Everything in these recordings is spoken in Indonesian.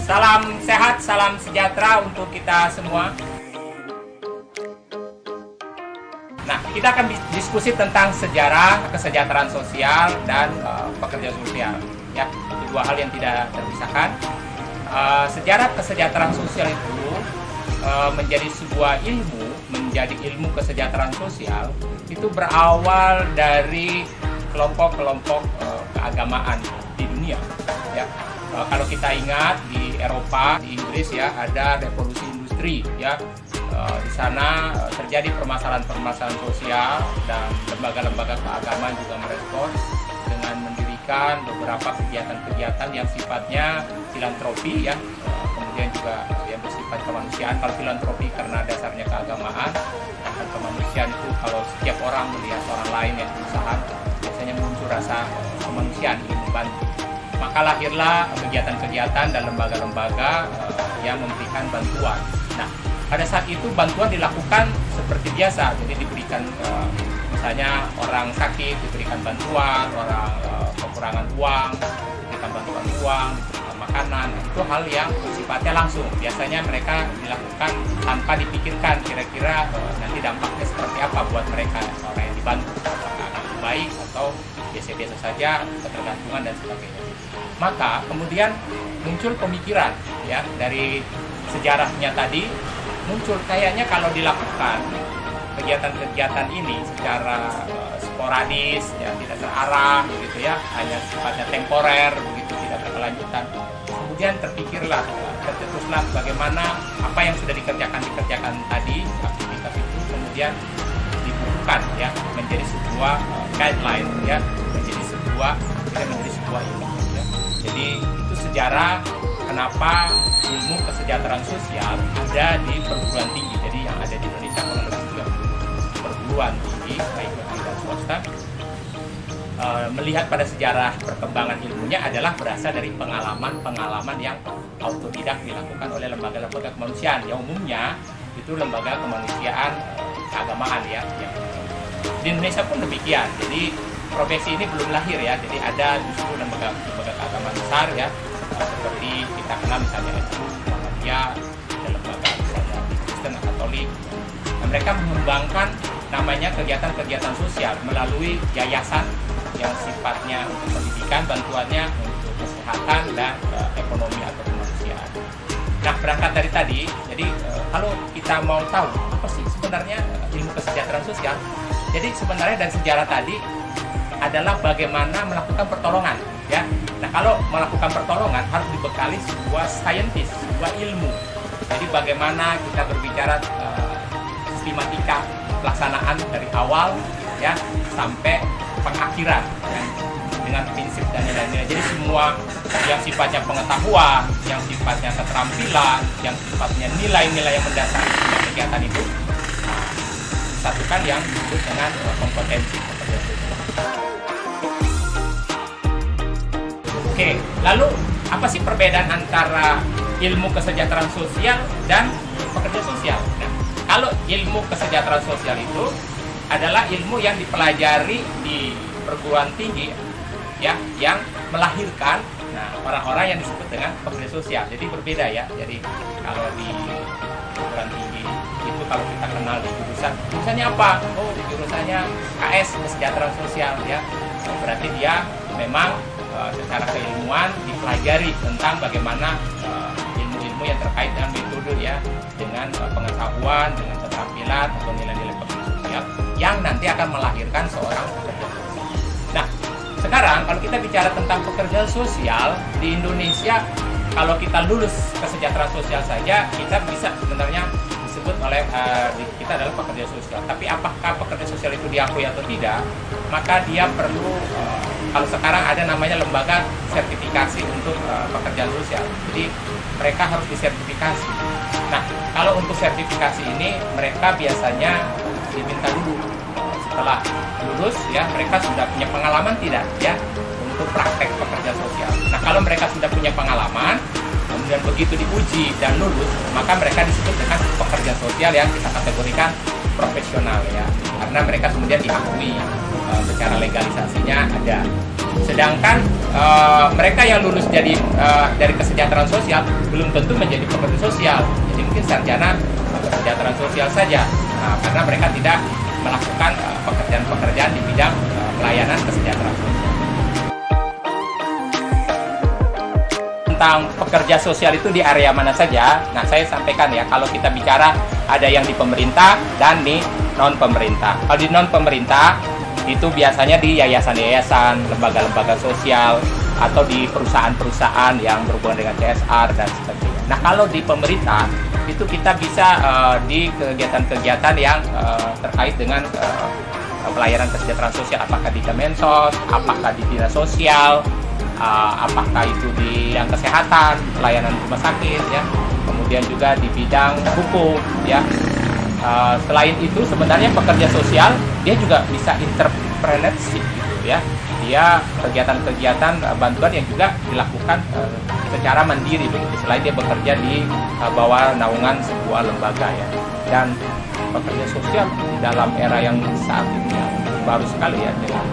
Salam sehat, salam sejahtera untuk kita semua. Nah, kita akan diskusi tentang sejarah kesejahteraan sosial dan pekerja sosial. Ya, itu dua hal yang tidak terpisahkan. Sejarah kesejahteraan sosial itu menjadi sebuah ilmu, menjadi ilmu kesejahteraan sosial itu berawal dari kelompok-kelompok keagamaan di dunia. Ya, kalau kita ingat di Eropa, di Inggris ya ada revolusi industri ya. Di sana terjadi permasalahan-permasalahan sosial dan lembaga-lembaga keagamaan juga merespon dengan mendirikan beberapa kegiatan-kegiatan yang sifatnya filantropi ya, kemudian juga yang bersifat kemanusiaan. Kalau filantropi karena dasarnya keagamaan, dan kemanusiaan itu kalau setiap orang melihat orang lain yang berusaha, biasanya muncul rasa kemanusiaan, ingin membantu. Maka lahirlah kegiatan-kegiatan dan lembaga-lembaga yang memberikan bantuan. Nah, pada saat itu bantuan dilakukan seperti biasa, jadi diberikan misalnya orang sakit diberikan bantuan, orang kekurangan uang diberikan bantuan uang, diberikan makanan. Itu hal yang sifatnya langsung. Biasanya mereka dilakukan tanpa dipikirkan kira-kira nanti dampaknya seperti apa buat mereka orang yang dibantu, apakah akan baik atau biasa-biasa saja, ketergantungan dan sebagainya. Maka kemudian muncul pemikiran ya dari sejarahnya tadi, muncul kayaknya kalau dilakukan kegiatan-kegiatan ini secara sporadis ya, tidak terarah begitu ya, hanya sifatnya temporer begitu, tidak berkelanjutan. Kemudian tercetuslah bagaimana apa yang sudah dikerjakan tadi, aktivitas itu kemudian dibukukan ya menjadi sebuah guideline ya, menjadi sebuah ilmu ya. Jadi itu sejarah kenapa ilmu kesejahteraan sosial ada di perguruan tinggi. Jadi yang ada di Indonesia kurang lebih 30 perguruan tinggi baik negeri dan swasta. Melihat pada sejarah perkembangan ilmunya adalah berasal dari pengalaman yang autodidak dilakukan oleh lembaga-lembaga kemanusiaan. Yang umumnya itu lembaga kemanusiaan keagamaan ya. Di Indonesia pun demikian. Jadi profesi ini belum lahir ya. Jadi ada justru lembaga keagamaan besar ya, seperti kita kenal misalnya NU, Muhammadiyah, ada lembaga misalnya Kristen atau Katolik. Nah, mereka mengembangkan namanya kegiatan-kegiatan sosial melalui yayasan yang sifatnya untuk pendidikan, bantuannya untuk kesehatan dan ekonomi atau kemanusiaan. Nah, berangkat dari tadi, jadi kalau kita mau tahu apa sih sebenarnya ilmu kesejahteraan sosial, jadi sebenarnya dari sejarah tadi adalah bagaimana melakukan pertolongan ya. Nah, kalau melakukan pertolongan harus dibekali sebuah saintis, sebuah ilmu. Jadi bagaimana kita berbicara sistematika pelaksanaan dari awal ya sampai pengakhiran ya, dengan prinsip dan nilai-nilai. Jadi semua yang sifatnya pengetahuan, yang sifatnya keterampilan, yang sifatnya nilai-nilai yang mendasari kegiatan itu disatukan yang disebut dengan kompetensi pekerja sosial. Oke, lalu apa sih perbedaan antara ilmu kesejahteraan sosial dan pekerja sosial? Nah, kalau ilmu kesejahteraan sosial itu adalah ilmu yang dipelajari di perguruan tinggi ya, yang melahirkan orang-orang yang disebut dengan pekerja sosial. Jadi berbeda ya. Jadi kalau di perguruan tinggi itu kalau kita kenal di jurusannya apa? Oh, di jurusannya KS, kesejahteraan sosial ya. Berarti dia memang secara keilmuan dipelajari tentang bagaimana ilmu-ilmu yang terkait dengan metode ya, dengan pengetahuan, dengan keterampilan atau nilai-nilai pekerja sosial yang nanti akan melahirkan seorang pekerja sosial. Nah, sekarang kalau kita bicara tentang pekerja sosial di Indonesia, kalau kita lulus kesejahteraan sosial saja, kita bisa sebenarnya disebut oleh kita adalah pekerja sosial. Tapi apakah pekerja sosial itu diakui atau tidak? Maka dia perlu kalau sekarang ada namanya lembaga sertifikasi untuk pekerjaan sosial. Jadi mereka harus disertifikasi. Nah, kalau untuk sertifikasi ini mereka biasanya diminta dulu setelah lulus ya, mereka sudah punya pengalaman tidak ya untuk praktek pekerja sosial. Nah, kalau mereka sudah punya pengalaman, kemudian begitu diuji dan lulus, maka mereka disebut dengan pekerja sosial yang kita kategorikan profesional ya, karena mereka kemudian diakui secara legalisasinya ada. Sedangkan mereka yang lulus dari kesejahteraan sosial belum tentu menjadi pekerja sosial. Jadi mungkin sarjana kesejahteraan sosial saja, karena mereka tidak melakukan pekerjaan-pekerjaan di bidang pelayanan kesejahteraan sosial. Tentang pekerja sosial itu di area mana saja, nah saya sampaikan ya, kalau kita bicara ada yang di pemerintah dan di non-pemerintah. Kalau di non-pemerintah itu biasanya di yayasan-yayasan, lembaga-lembaga sosial, atau di perusahaan-perusahaan yang berhubungan dengan CSR dan sebagainya. Nah kalau di pemerintah itu kita bisa di kegiatan-kegiatan yang terkait dengan pelayanan kesejahteraan sosial, apakah di Kemensos, apakah di dinas sosial, apakah itu di yang kesehatan, pelayanan rumah sakit, ya, kemudian juga di bidang hukum, ya. Selain itu sebenarnya pekerja sosial dia juga bisa entrepreneurship gitu, ya. Dia kegiatan-kegiatan bantuan yang juga dilakukan secara mandiri begitu, selain dia bekerja di bawah naungan sebuah lembaga, ya. Dan pekerja sosial di dalam era yang saat ini yang baru sekali, ya, dengan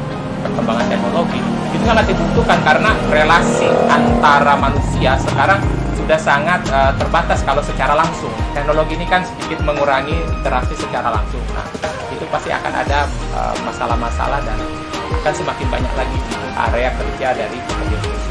perkembangan teknologi itu sangat dibutuhkan, karena relasi antara manusia sekarang sudah sangat terbatas kalau secara langsung. Teknologi ini kan sedikit mengurangi interaksi secara langsung. Nah, itu pasti akan ada masalah-masalah dan akan semakin banyak lagi area kerja dari pekerja sosial.